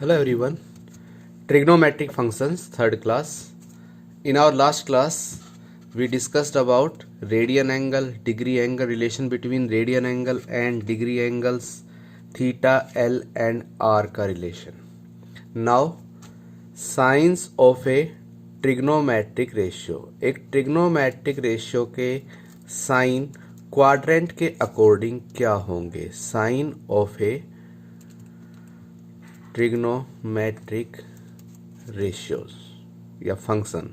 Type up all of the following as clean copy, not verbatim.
Hello everyone. Trigonometric functions, third class. In our last class, we discussed about radian angle, degree angle, relation between radian angle and degree angles, theta, L and R का relation. Now, signs of a trigonometric ratio. एक trigonometric ratio के sign quadrant के according क्या होंगे? Sign of a trigonometric ratios या function.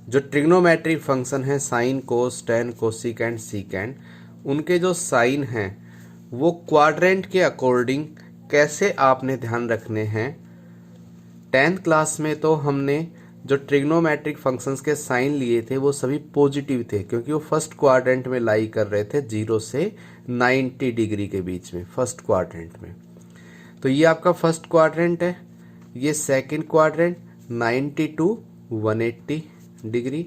जो trigonometric function है sine, cos, tan, cosecant, secant, उनके जो साइन हैं वो क्वाड्रेंट के अकॉर्डिंग कैसे आपने ध्यान रखने हैं। 10th क्लास में तो हमने जो ट्रिग्नोमेट्रिक फंक्शंस के साइन लिए थे वो सभी पॉजिटिव थे, क्योंकि वो फर्स्ट क्वाड्रेंट में लाई कर रहे थे 0 से 90 डिग्री के बीच में, फर्स्ट क्वाड्रेंट में। तो ये आपका फर्स्ट क्वाड्रेंट है, ये second quadrant 90 to 180 degree,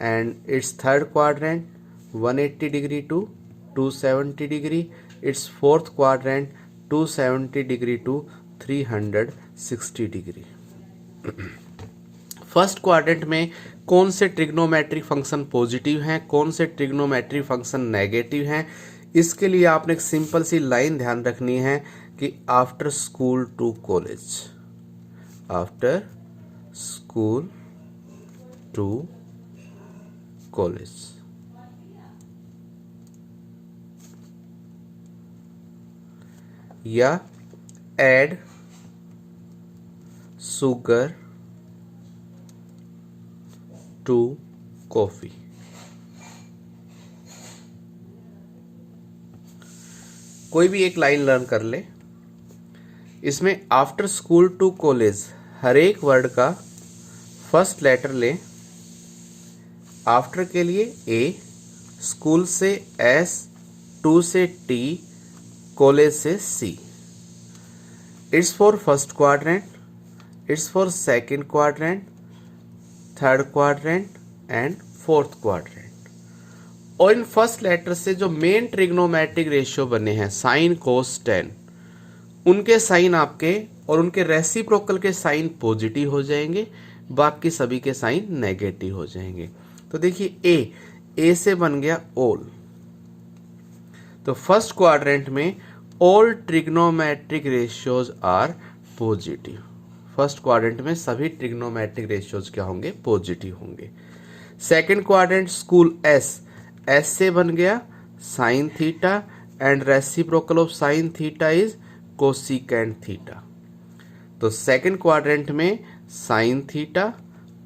and it's third quadrant 180 degree to 270 degree, it's fourth quadrant 270 degree to 360 degree. First quadrant में कौन से ट्रिग्नोमेट्रिक फंक्शन पॉजिटिव हैं, कौन से ट्रिग्नोमेट्रिक फंक्शन नेगेटिव हैं, इसके लिए आपने एक सिंपल सी लाइन ध्यान रखनी है कि after school to college, after school to college, या एड सुगर टू कॉफी। कोई भी एक लाइन लर्न कर ले, इसमें आफ्टर स्कूल टू कॉलेज हर एक वर्ड का फर्स्ट लेटर ले। आफ्टर के लिए ए, स्कूल से एस, टू से टी, कॉलेज से C. It's for first quadrant, it's for second quadrant, third quadrant and fourth quadrant. और इन फर्स्ट लेटर से जो मेन ट्रिग्नोमेट्रिक रेशियो बने हैं साइन, कोस, टेन, उनके साइन आपके और उनके रेसिप्रोकल के साइन पॉजिटिव हो जाएंगे, बाकी सभी के साइन नेगेटिव हो जाएंगे। तो देखिए ए से बन गया ऑल। तो फर्स्ट क्वाड्रेंट में all trigonometric ratios are positive. First quadrant में सभी ट्रिग्नोमेट्रिक रेशियोज क्या होंगे? पॉजिटिव होंगे। सेकंड क्वाड्रेंट स्कूल एस से बन गया sign theta and reciprocal of sine theta is cosecant theta. तो सेकंड क्वाड्रेंट में साइन थीटा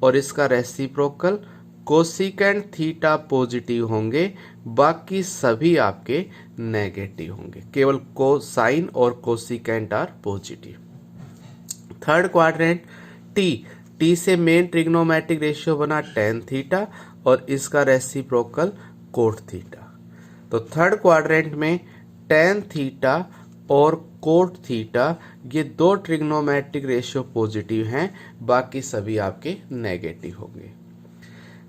और इसका रेसिप्रोकल कोसिकेंट थीटा पॉजिटिव होंगे, बाकी सभी आपके नेगेटिव होंगे, केवल कोसाइन और cosecant are positive. Third quadrant T से मेन ट्रिग्नोमेट्रिक रेशियो बना टेन थीटा और इसका रेसिप्रोकल कोट थीटा। तो थर्ड क्वाड्रेंट में टेन थीटा और कोट थीटा ये दो ट्रिग्नोमेट्रिक रेशियो पॉजिटिव हैं, बाकी सभी आपके नेगेटिव होंगे।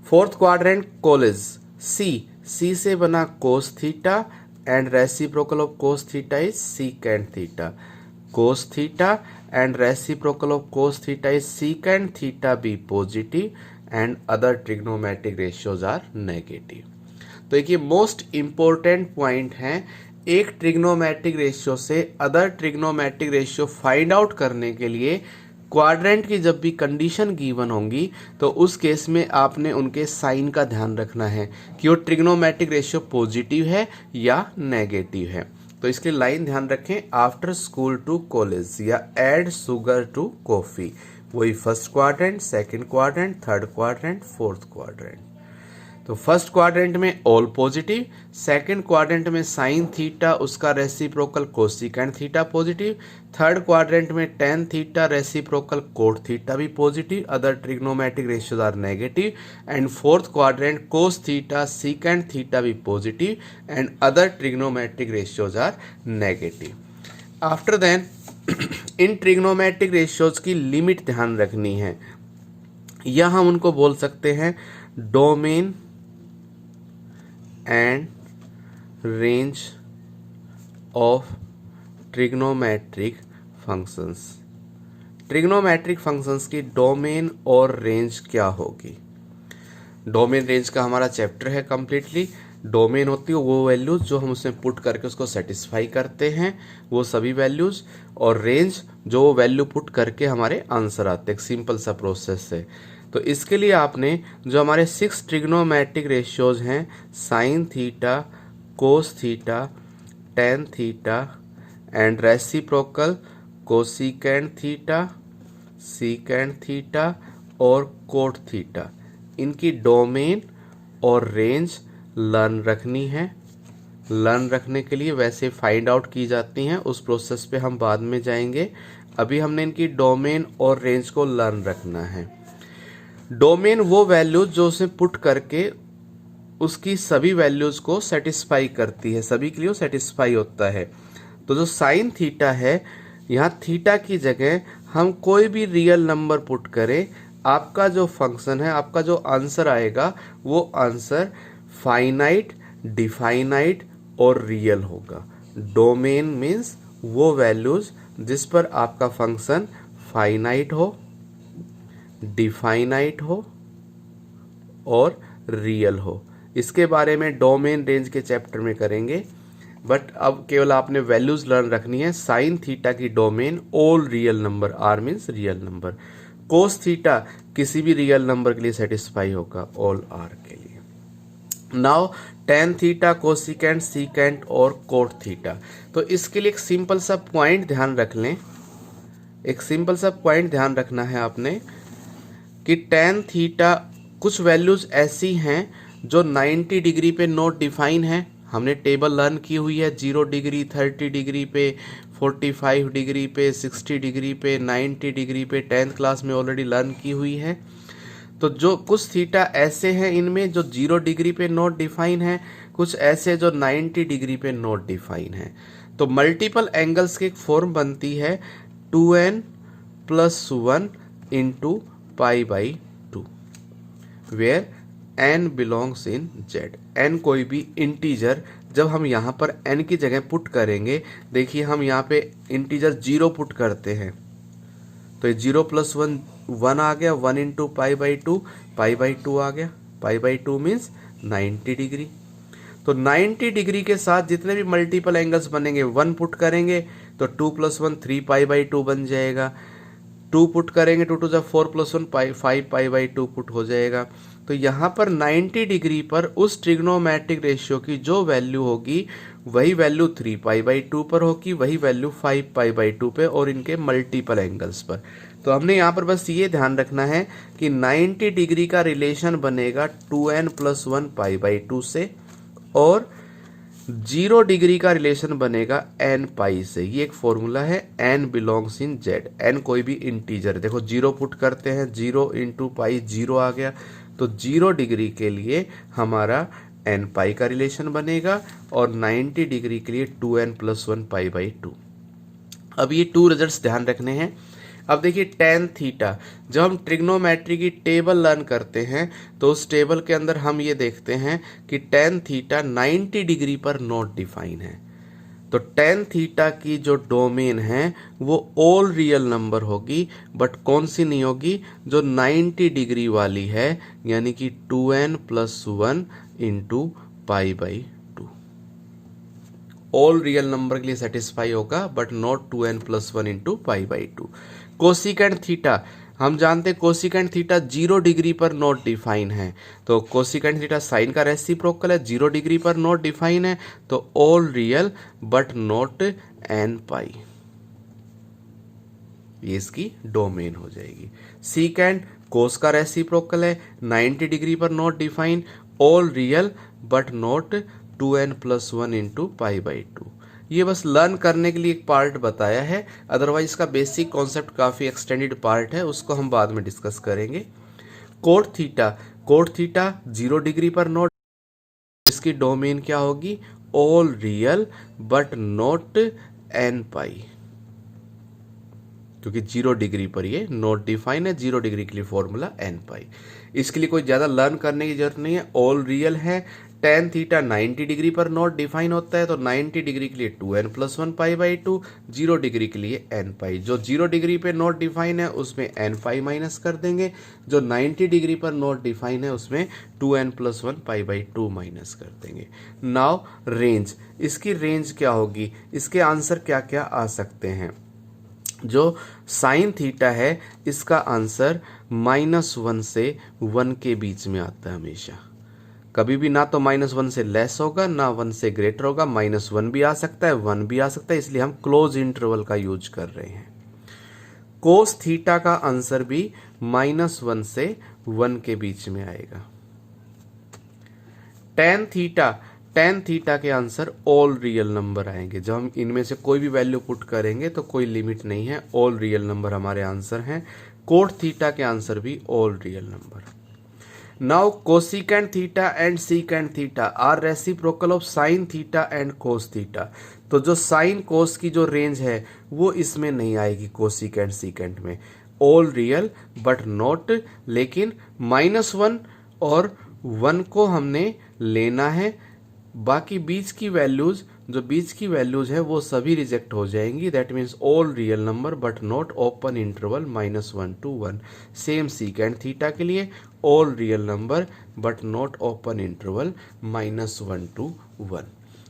फोर्थ क्वाड्रेंट कॉलेज सी से बना कोस theta and reciprocal of cos theta is secant theta. cos theta and reciprocal of cos theta is secant theta be positive and other trigonometric ratios are negative। तो एक ये most important point है, एक trigonometric ratio से other trigonometric ratio find out करने के लिए quadrant की जब भी कंडीशन गिवन होंगी तो उस केस में आपने उनके साइन का ध्यान रखना है कि वो ट्रिग्नोमेट्रिक रेशियो पॉजिटिव है या नेगेटिव है। तो इसके लाइन ध्यान रखें, आफ्टर स्कूल टू कॉलेज या एड शुगर टू कॉफी, वही first quadrant, second quadrant, third quadrant, fourth quadrant. तो फर्स्ट क्वाड्रेंट में ऑल पॉजिटिव, सेकंड क्वाड्रेंट में साइन थीटा उसका reciprocal cosecant theta positive, third quadrant में tan theta reciprocal cot theta भी positive, other trigonometric ratios are negative, and fourth quadrant cos theta secant theta भी positive and other trigonometric ratios are negative. After then in trigonometric ratios की limit ध्यान रखनी है, या हम उनको बोल सकते हैं domain and range of trigonometric functions. Trigonometric functions की डोमेन और रेंज क्या होगी? डोमेन रेंज का हमारा चैप्टर है कंप्लीटली। डोमेन होती है वो वैल्यूज जो हम उसमें पुट करके उसको सेटिस्फाई करते हैं, वो सभी वैल्यूज, और रेंज जो वो वैल्यू पुट करके हमारे आंसर आते हैं, सिंपल सा प्रोसेस है। तो इसके लिए आपने जो हमारे 6 ट्रिग्नोमेट्रिक रेशियोज हैं, sine theta, cos theta, ten theta and reciprocal cosecant theta, secant theta और कोट थीटा, इनकी डोमेन और रेंज लर्न रखनी है। लर्न रखने के लिए वैसे फाइंड आउट की जाती हैं, उस प्रोसेस पे हम बाद में जाएंगे। अभी हमने इनकी डोमेन और रेंज को लर्न रखना है। डोमेन वो वैल्यूज जो उसे पुट करके उसकी सभी वैल्यूज को सेटिस्फाई करती है, सभी के लिए सेटिस्फाई होता है। तो जो साइन थीटा है, यहाँ थीटा की जगह हम कोई भी रियल नंबर पुट करें, आपका जो फंक्शन है, आपका जो आंसर आएगा, वो आंसर फाइनाइट, डिफाइनाइट और रियल होगा। डोमेन मीन्स वो वैल्यूज जिस पर आपका फंक्शन फाइनाइट हो, डिफाइनाइट हो और रियल हो। इसके बारे में डोमेन रेंज के चैप्टर में करेंगे, बट अब केवल आपने वैल्यूज लर्न रखनी है। साइन थीटा की domain all real number, R means real number. Cos theta किसी भी रियल नंबर के लिए सेटिस्फाई होगा, ऑल आर के लिए। Now tan theta, cosecant, secant और कोट थीटा। तो इसके लिए एक सिंपल सा पॉइंट ध्यान रख लें, एक सिंपल सा पॉइंट ध्यान रखना है आपने कि टेन थीटा कुछ वैल्यूज ऐसी हैं जो 90 डिग्री पे नॉट डिफाइन है। हमने टेबल लर्न की हुई है, 0 डिग्री, 30 डिग्री पे, 45 डिग्री पे, 60 डिग्री पे, 90 डिग्री पे 10th क्लास में ऑलरेडी लर्न की हुई है। तो जो कुछ थीटा ऐसे हैं इनमें जो 0 डिग्री पे नॉट डिफाइन है, कुछ ऐसे जो 90 डिग्री पे नॉट डिफाइन है। तो मल्टीपल एंगल्स की एक फॉर्म बनती है 2n+1 into pi by 2, where n belongs in z। n कोई भी इंटीजर जब हम यहाँ पर n की जगह पुट करेंगे, देखिए हम यहाँ पे इंटीजर 0 पुट करते हैं, तो ये 0+1 1 आ गया, 1 into pi by 2, pi by 2 आ गया। पाई बाई 2 मीन्स 90 डिग्री। तो 90 डिग्री के साथ जितने भी मल्टीपल एंगल्स बनेंगे 1 पुट करेंगे तो 2+1 3 पाई बाई 2 बन जाएगा। 2 पुट करेंगे 2 2 4 + 1 5 पाई बाई 2 पुट हो जाएगा। तो यहाँ पर 90 डिग्री पर उस ट्रिग्नोमेट्रिक रेशियो की जो वैल्यू होगी वही वैल्यू 3 पाई बाई 2 पर होगी, वही वैल्यू 5 पाई बाई 2 पे और इनके मल्टीपल एंगल्स पर। तो हमने यहाँ पर बस ये ध्यान रखना है कि 90 डिग्री का रिलेशन बनेगा 2n+1 पाई बाई 2 से और 0 डिग्री का रिलेशन बनेगा n पाई से। ये एक फॉर्मूला है, n belongs in z। n कोई भी इंटीजर, देखो 0 पुट करते हैं, 0 इंटू पाई 0 आ गया, तो 0 डिग्री के लिए हमारा n पाई का रिलेशन बनेगा और 90 डिग्री के लिए 2n+1 पाई बाई 2। अब ये 2 रिजल्ट्स ध्यान रखने हैं। अब देखिए टेन थीटा, जब हम ट्रिग्नोमेट्री की टेबल लर्न करते हैं तो उस टेबल के अंदर हम ये देखते हैं कि टेन थीटा 90 डिग्री पर नॉट डिफाइन है। तो टेन थीटा की जो डोमेन है वो ऑल रियल नंबर होगी, बट कौन सी नहीं होगी? जो 90 डिग्री वाली है, यानी कि 2n+1 into pi by 2। All real number के लिए सेटिस्फाई होगा but not 2n+1 into pi by 2। Cosecant theta, हम जानते हैं कोसिकेंट थीटा 0 डिग्री पर नॉट डिफाइन है, तो कोसिकेंट थीटा साइन का रेसिप्रोकल है, 0 डिग्री पर नॉट डिफाइन है, तो all real but not n पाई, ये इसकी डोमेन हो जाएगी। सीकेंट कोस का रेसिप्रोकल है, 90 डिग्री पर not define, all real but not 2n+1 into pi by 2। ये बस लर्न करने के लिए एक पार्ट बताया है, अदरवाइज इसका बेसिक कॉन्सेप्ट काफ़ी एक्सटेंडेड पार्ट है, उसको हम बाद में डिस्कस करेंगे। Coat theta, cot theta 0 degree पर नॉट, इसकी डोमेन क्या होगी? All real but not n पाई, क्योंकि 0 डिग्री पर ये नॉट डिफाइन है। 0 डिग्री के लिए फॉर्मूला n पाई। इसके लिए कोई ज़्यादा लर्न करने की जरूरत नहीं है, ऑल रियल है, टेन थीटा 90 डिग्री पर नॉट डिफाइन होता है, तो 90 डिग्री के लिए 2n+1 पाई बाई 2, 0 डिग्री के लिए n पाई। जो 0 डिग्री पे नॉट डिफाइन है उसमें n पाई माइनस कर देंगे, जो 90 डिग्री पर नॉट डिफाइन है उसमें 2n+1 पाई बाई 2 माइनस कर देंगे। नाउ रेंज, इसकी रेंज क्या होगी, इसके आंसर क्या क्या आ सकते हैं। जो साइन थीटा है इसका आंसर -1 से 1 के बीच में आता है हमेशा, कभी भी ना तो -1 से लेस होगा ना 1 से ग्रेटर होगा, -1 भी आ सकता है 1 भी आ सकता है, इसलिए हम क्लोज इंटरवल का यूज कर रहे हैं। कोस थीटा का आंसर भी -1 से 1 के बीच में आएगा। टेन थीटा के आंसर ऑल रियल नंबर आएंगे। जब हम इनमें से कोई भी वैल्यू पुट करेंगे तो कोई लिमिट नहीं है, ऑल रियल नंबर हमारे आंसर हैं। कोट थीटा के आंसर भी all real number. Now cosecant theta and secant theta are reciprocal of sine theta and cos theta. तो जो साइन कोस की जो रेंज है वो इसमें नहीं आएगी कोसिकेंट सीकेंट में, ऑल रियल बट नॉट, लेकिन -1 और 1 को हमने लेना है, बाकी बीच की वैल्यूज है वो सभी रिजेक्ट हो जाएंगी। That means all real number but not open interval -1 to 1। Same secant theta के लिए all real number but not open interval -1 to 1।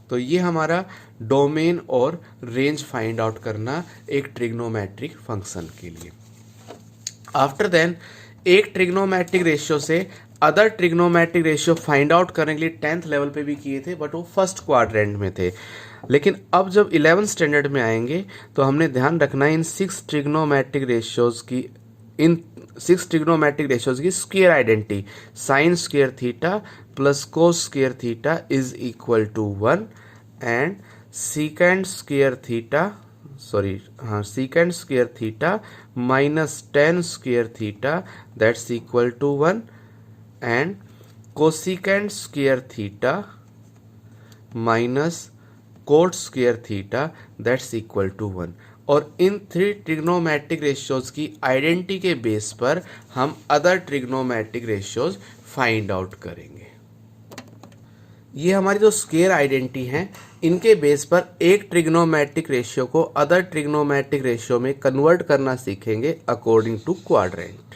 तो ये हमारा डोमेन और रेंज फाइंड आउट करना एक ट्रिग्नोमेट्रिक फंक्शन के लिए। आफ्टर देन एक ट्रिग्नोमेट्रिक रेशियो से other trigonometric ratio find out करने के लिए 10th लेवल पे भी किए थे, बट वो फर्स्ट क्वाड्रेंट में थे। लेकिन अब जब 11th स्टैंडर्ड में आएंगे तो हमने ध्यान रखना है इन 6 ट्रिग्नोमेट्रिक रेशियोज की square identity, sine square theta plus cos square theta is equal to 1 and secant square theta minus tan square theta that's equal to 1 and cosecant square theta minus cot square theta that's equal to 1। और इन 3 trigonometric ratios की identity के base पर हम other trigonometric ratios find out करेंगे। ये हमारी जो स्क्वायर आइडेंटिटी हैं इनके बेस पर एक ट्रिग्नोमेट्रिक रेशियो को अदर ट्रिग्नोमेट्रिक रेशियो में कन्वर्ट करना सीखेंगे अकॉर्डिंग टू क्वाड्रेंट।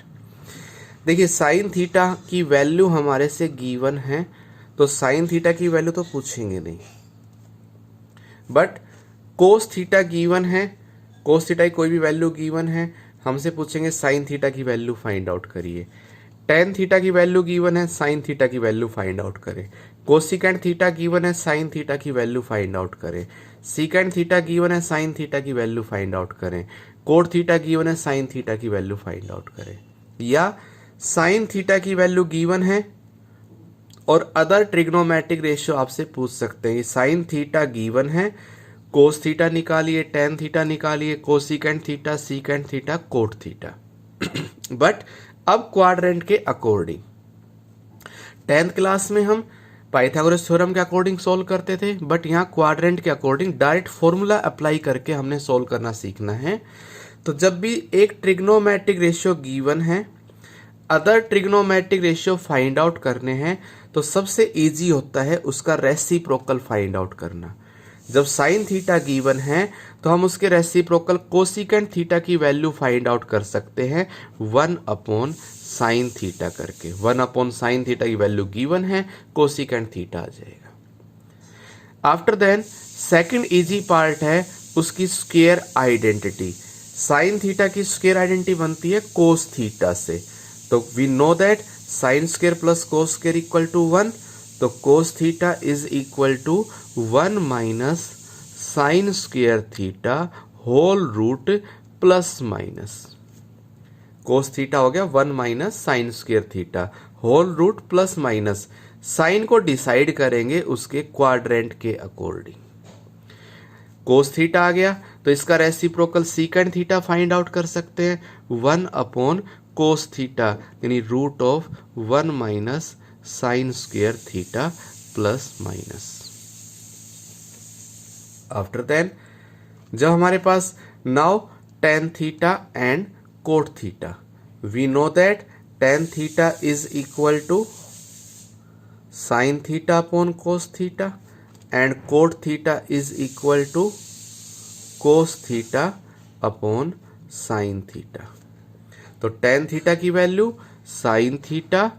देखिए साइन थीटा की वैल्यू हमारे से गिवन है, तो साइन थीटा की वैल्यू तो पूछेंगे नहीं, बट कोस थीटा गिवन है, कोस थीटा की कोई भी वैल्यू गिवन है, हमसे पूछेंगे साइन थीटा की वैल्यू फाइंड आउट करिए। टेन थीटा की वैल्यू गिवन है, साइन थीटा की वैल्यू फाइंड आउट करें। कोसिकेंट थीटा गिवन है, साइन थीटा की वैल्यू फाइंड आउट करें। सीकेंट थीटा गिवन है, साइन थीटा की वैल्यू फाइंड आउट करें। कोट थीटा गिवन है, साइन थीटा की वैल्यू फाइंड आउट करें। या साइन थीटा की वैल्यू गिवन है और अदर ट्रिग्नोमेट्रिक रेशियो आपसे पूछ सकते हैं। साइन थीटा गिवन है, कोस थीटा निकालिए, टेन थीटा निकालिए, cosecant theta, secant theta, cot theta. But अब क्वाड्रेंट के अकॉर्डिंग 10th क्लास में हम पाइथागोरस थ्योरम के अकॉर्डिंग सोल्व करते थे, बट यहाँ क्वाड्रेंट के अकॉर्डिंग डायरेक्ट फॉर्मूला अप्लाई करके हमने सोल्व करना सीखना है। तो जब भी एक ट्रिग्नोमेट्रिक रेशियो गिवन है, other trigonometric ratio find out करने हैं, तो सबसे इजी होता है उसका रेसिप्रोकल फाइंड आउट करना। जब साइन थीटा गिवन है तो हम उसके रेसिप्रोकल कोसिकेंट थीटा की वैल्यू फाइंड आउट कर सकते हैं 1 साइन थीटा करके। 1 साइन थीटा की वैल्यू गिवन है, कोसिकेंट थीटा आ जाएगा। After then second easy part है उसकी स्क्वायर आइडेंटिटी। साइन थीटा की स्क्वायर आइडेंटिटी बनती है कोस थीटा से, तो we know that sine square plus cos square equal to 1, तो cos theta is equal to 1 minus sine square theta whole root plus minus. Cos theta हो गया 1 minus sine square theta whole root plus minus. Sign को decide करेंगे उसके quadrant के according. Cos theta आ गया तो इसका reciprocal secant theta find out कर सकते हैं 1 कोस थीटा, यानी root of 1 minus sine square theta plus minus. After then जब हमारे पास now tan theta and cot theta, we know that tan theta is equal to sine theta upon cos theta and cot theta is equal to cos theta upon sine theta. तो tan theta की value sine theta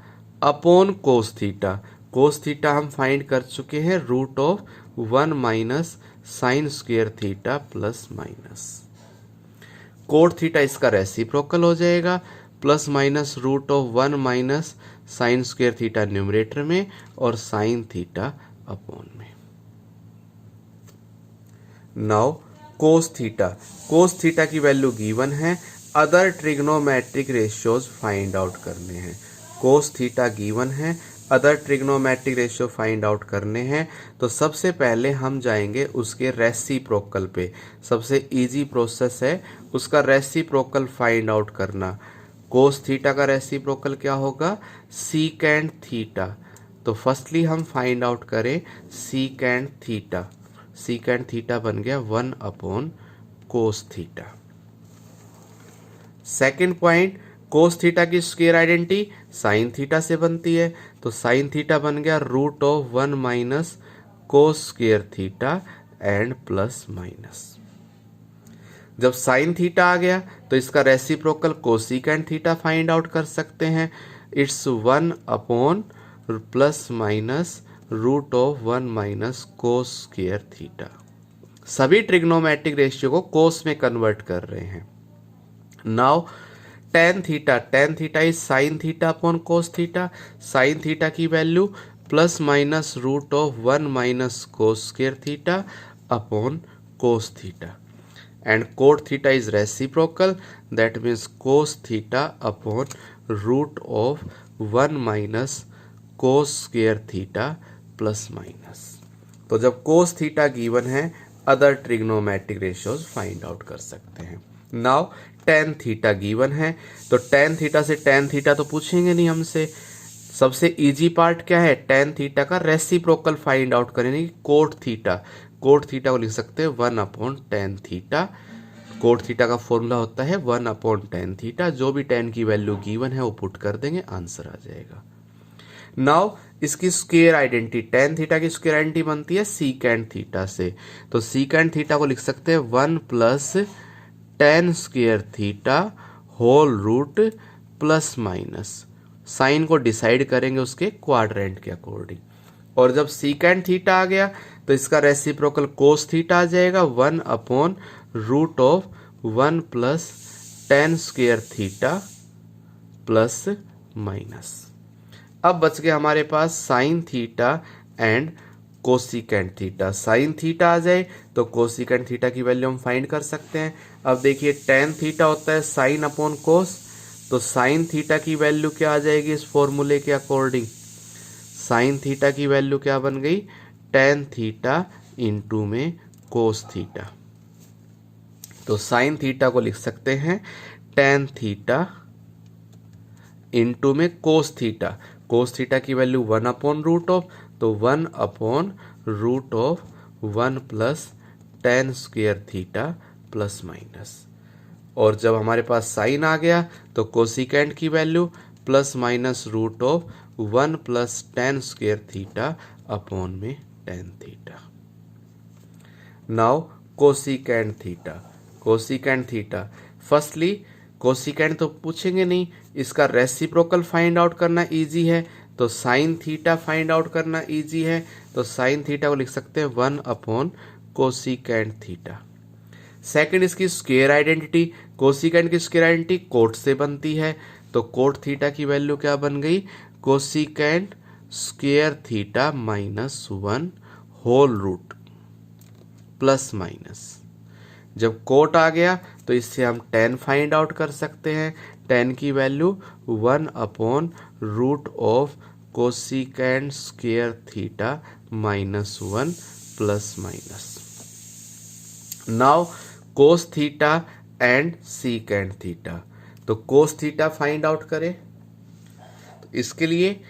upon cos theta. Cos theta हम find कर चुके हैं root of 1 minus sine square theta plus minus. Cot theta इसका reciprocal हो जाएगा, plus minus root of 1 minus sine square theta numerator में और साइन थीटा अपॉन में। Now cos theta. Cos theta की वैल्यू गिवन है, other trigonometric ratios find out करने हैं। कोस थीटा गिवन है, other trigonometric ratio find out करने हैं। तो सबसे पहले हम जाएंगे उसके रेसिप्रोकल पे। सबसे इजी प्रोसेस है उसका रेसिप्रोकल फाइंड आउट करना। कोस थीटा का रेसिप्रोकल क्या होगा? Secant theta. तो फर्स्टली हम फाइंड आउट करें सीकेंट थीटा। सीकेंट थीटा बन गया 1 upon cos theta. Second point, cos theta की स्क्वायर आइडेंटिटी साइन थीटा से बनती है, तो साइन थीटा बन गया root of 1 minus cos square theta and plus minus. जब साइन थीटा आ गया तो इसका reciprocal cosecant theta find out कर सकते हैं। It's 1 upon plus minus root of 1 minus cos square theta. सभी ट्रिग्नोमेट्रिक रेशियो को कोस में कन्वर्ट कर रहे हैं। Now tan theta is sine theta upon cos theta. Sine theta की value plus minus root of 1 minus cos square theta upon cos theta. And cot theta is reciprocal, that means cos theta upon root of 1 minus cos square theta plus minus. तो जब cos theta given है, other trigonometric ratios find out कर सकते हैं। Now tan theta given है, तो tan theta से tan theta तो पूछेंगे नहीं हमसे। सबसे इजी पार्ट क्या है? टेन थीटा का रेसिप्रोकल फाइंड आउट करेंगे। कोट थीटा, कोट थीटा को लिख सकते हैं 1 upon tan theta. Cot theta का फॉर्मूला होता है 1 अपॉन टेन थीटा। जो भी टेन की वैल्यू गिवन है वो पुट कर देंगे, आंसर आ जाएगा। नाउ इसकी स्क्वायर आइडेंटिटी, टेन थीटा की स्क्वायर आइडेंटिटी बनती है सीकेंट थीटा से। तो सीकेंट थीटा को लिख सकते हैं 1 plus tan square theta whole root plus minus. Sign को डिसाइड करेंगे उसके क्वाड्रेंट के अकॉर्डिंग। और जब सीकेंट थीटा आ गया तो इसका रेसिप्रोकल कोस थीटा आ जाएगा 1 upon root of 1 plus tan square theta plus minus. अब बच गया हमारे पास sine theta and cosecant theta. Sine theta आ जाए तो कोसिकेंट थीटा की वैल्यू हम फाइंड कर सकते हैं। अब देखिए टेन थीटा होता है साइन अपॉन कोस, तो साइन थीटा की वैल्यू क्या आ जाएगी इस फॉर्मूले के अकॉर्डिंग? साइन थीटा की वैल्यू क्या बन गई? टेन थीटा इंटू में कोस थीटा। तो साइन थीटा को लिख सकते हैं टेन थीटा इंटू में कोस थीटा। कोस थीटा की वैल्यू 1 अपॉन रूट ऑफ, तो 1 upon root of 1 plus tan square theta plus minus. और जब हमारे पास साइन आ गया तो कोसिकेंट की value plus minus root of 1 plus tan square theta upon में tan theta. Now cosecant theta. Cosecant theta, firstly cosecant तो पूछेंगे नहीं, इसका रेसिप्रोकल फाइंड आउट करना इजी है। तो साइन थीटा फाइंड आउट करना इजी है, तो साइन थीटा को लिख सकते हैं 1 अपॉन कोसिकेंट थीटा। सेकंड इसकी स्क्वायर आइडेंटिटी, कोसिकेंट की स्क्वायर आइडेंटिटी कोट से बनती है, तो कोट थीटा की वैल्यू क्या बन गई? Cosecant square theta minus 1 whole root plus minus. जब कोट आ गया तो इससे हम टेन फाइंड आउट कर सकते हैं। टेन की value 1 upon root of cosecant square theta minus 1 plus minus. Now cos theta and secant theta. तो कोस थीटा फाइंड आउट करें, तो इसके लिए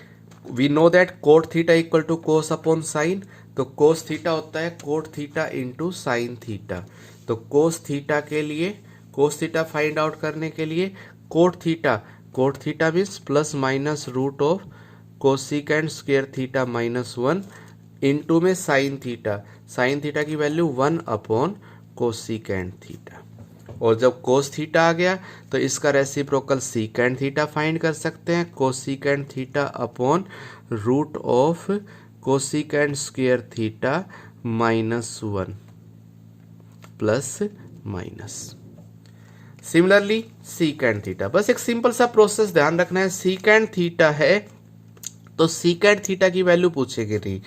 we know that cot theta equal to cos upon sine. तो cos theta होता है cot theta into sine theta. तो cos theta के लिए, कोस थीटा फाइंड आउट करने के लिए cot theta means plus minus root of cosecant square theta minus 1 into में साइन थीटा की वैल्यू 1 अपॉन कोसिकेंट थीटा। और जब कोस थीटा आ गया तो इसका रेसिप्रोकल सीकेंट थीटा फाइंड कर सकते हैं। Cosecant theta upon root of cosecant square theta minus 1 plus minus. Similarly secant theta, बस एक सिंपल सा प्रोसेस ध्यान रखना है। सीकेंट थीटा है तो सीकेंट थीटा की वैल्यू पूछेगी नहीं।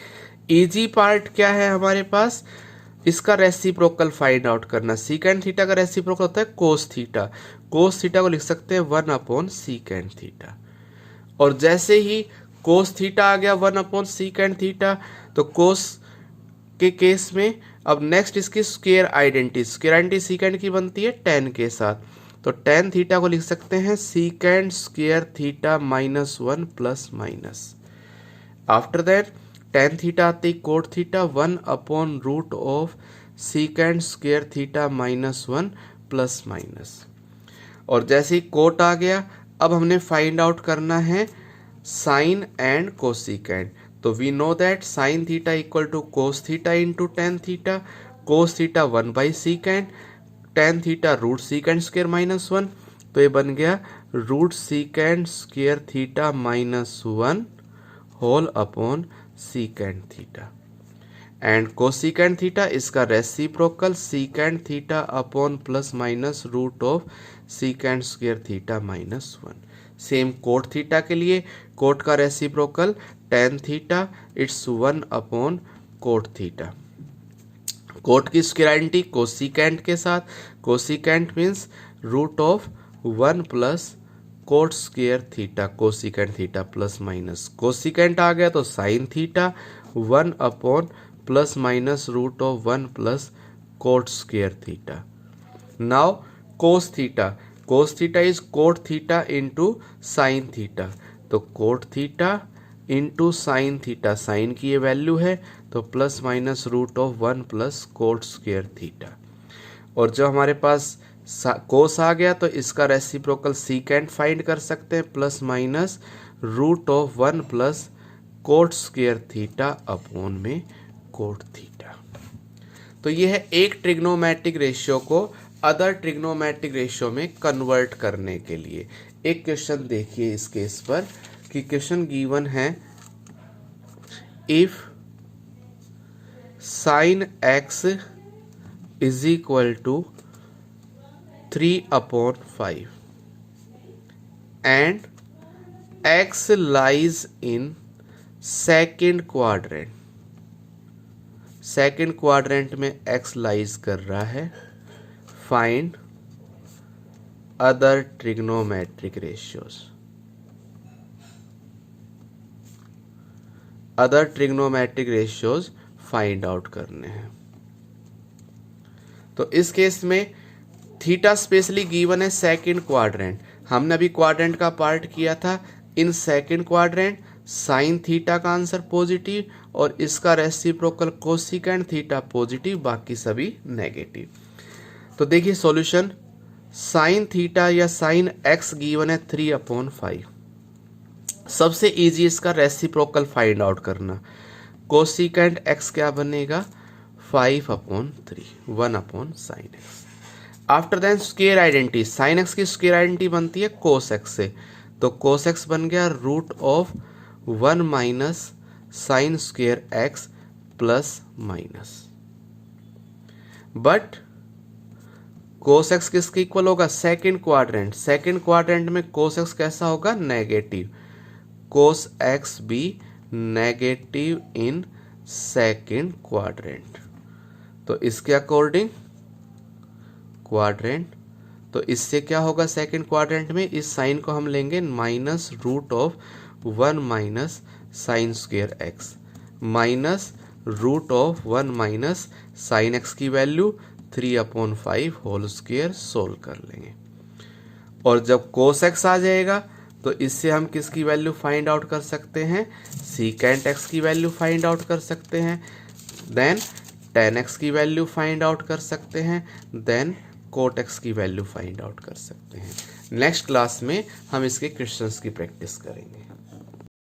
इजी पार्ट क्या है हमारे पास, इसका रेसिप्रोकल फाइंड आउट करना। सीकेंट थीटा का रेसिप्रोकल होता है कोस थीटा। कोस थीटा को लिख सकते हैं 1 अपॉन सीकेंट थीटा। और जैसे ही कोस थीटा आ गया 1 अपॉन सीकेंट थीटा, तो कोस के केस में अब नेक्स्ट इसकी स्क्वायर आइडेंटिटी सीकेंट की बनती है tan के साथ, तो tan थीटा को लिख सकते हैं secant square theta minus 1 plus minus. After that tan theta आती cot theta 1 upon root of secant square theta minus 1 plus minus. और जैसे ही कोट आ गया, अब हमने फाइंड आउट करना है साइन एंड कोसिकेंट। तो we know that sine theta equal to cos theta into tan theta. Cos theta 1 by secant, tan theta root secant square minus 1, तो ये बन गया root secant square theta minus 1 whole upon secant theta. And cosecant theta इसका reciprocal secant theta upon plus minus root of secant square theta minus 1। Same cot theta के लिए cot का reciprocal tan theta, it's 1 upon cot theta. Cot की square identity cosecant के साथ, cosecant means root of 1 plus cot square theta, cosecant theta plus minus. Cosecant आ गया तो sine theta 1 upon plus minus root of 1 plus cot square theta. Now cos theta is cot theta into sine theta, तो cot theta into sine theta, sine की ये value है तो plus minus root of 1 plus cot square theta. और जो हमारे पास कोस आ गया तो इसका रेसिप्रोकल सीकेंट फाइंड कर सकते हैं, plus minus root of 1 plus cot square theta upon में कोट थीटा। तो ये है एक ट्रिग्नोमेट्रिक रेशियो को अदर ट्रिग्नोमेट्रिक रेशियो में कन्वर्ट करने के लिए। एक क्वेश्चन देखिए इस केस पर कि क्वेश्चन गिवन है if sine x is equal to 3/5 and x lies in second quadrant में x लाइज कर रहा है। Find other trigonometric ratios. Other trigonometric ratios find out करने हैं। तो इस केस में थीटा स्पेशली गिवन है सेकेंड क्वाड्रेंट। हमने अभी क्वाड्रेंट का पार्ट किया था। In second quadrant sine theta का आंसर पॉजिटिव और इसका रेसिप्रोकल कोसिकेंट थीटा पॉजिटिव, बाकी सभी नेगेटिव। तो देखिए सॉल्यूशन, साइन थीटा या साइन एक्स गिवन है 3/5। सबसे इजी इसका रेसिप्रोकल फाइंड आउट करना। कोसिकेंट एक्स क्या बनेगा 5/3, 1/sin x। After then square identity, sine x की स्क्वायर आइडेंटिटी बनती है कोस एक्स से, तो कोस एक्स बन गया root of 1 minus sine square x plus minus. But cos x किसके इक्वल होगा, सेकेंड क्वाड्रेंट में कोस एक्स कैसा होगा, negative. Cos x be negative in second quadrant, तो इसके अकॉर्डिंग क्वाड्रेंट, तो इससे क्या होगा सेकेंड क्वाड्रेंट में, इस साइन को हम लेंगे minus root of 1 minus sine square x minus root of 1 minus sine x की वैल्यू 3/5 होल स्क्वायर सोल्व कर लेंगे। और जब कोस एक्स आ जाएगा तो इससे हम किसकी वैल्यू फाइंड आउट कर सकते हैं, सीकेंट एक्स की वैल्यू फाइंड आउट कर सकते हैं, देन tan x की वैल्यू फाइंड आउट कर सकते हैं, देन कोट एक्स की वैल्यू फाइंड आउट कर सकते हैं। नेक्स्ट क्लास में हम इसके क्वेश्चंस की प्रैक्टिस करेंगे।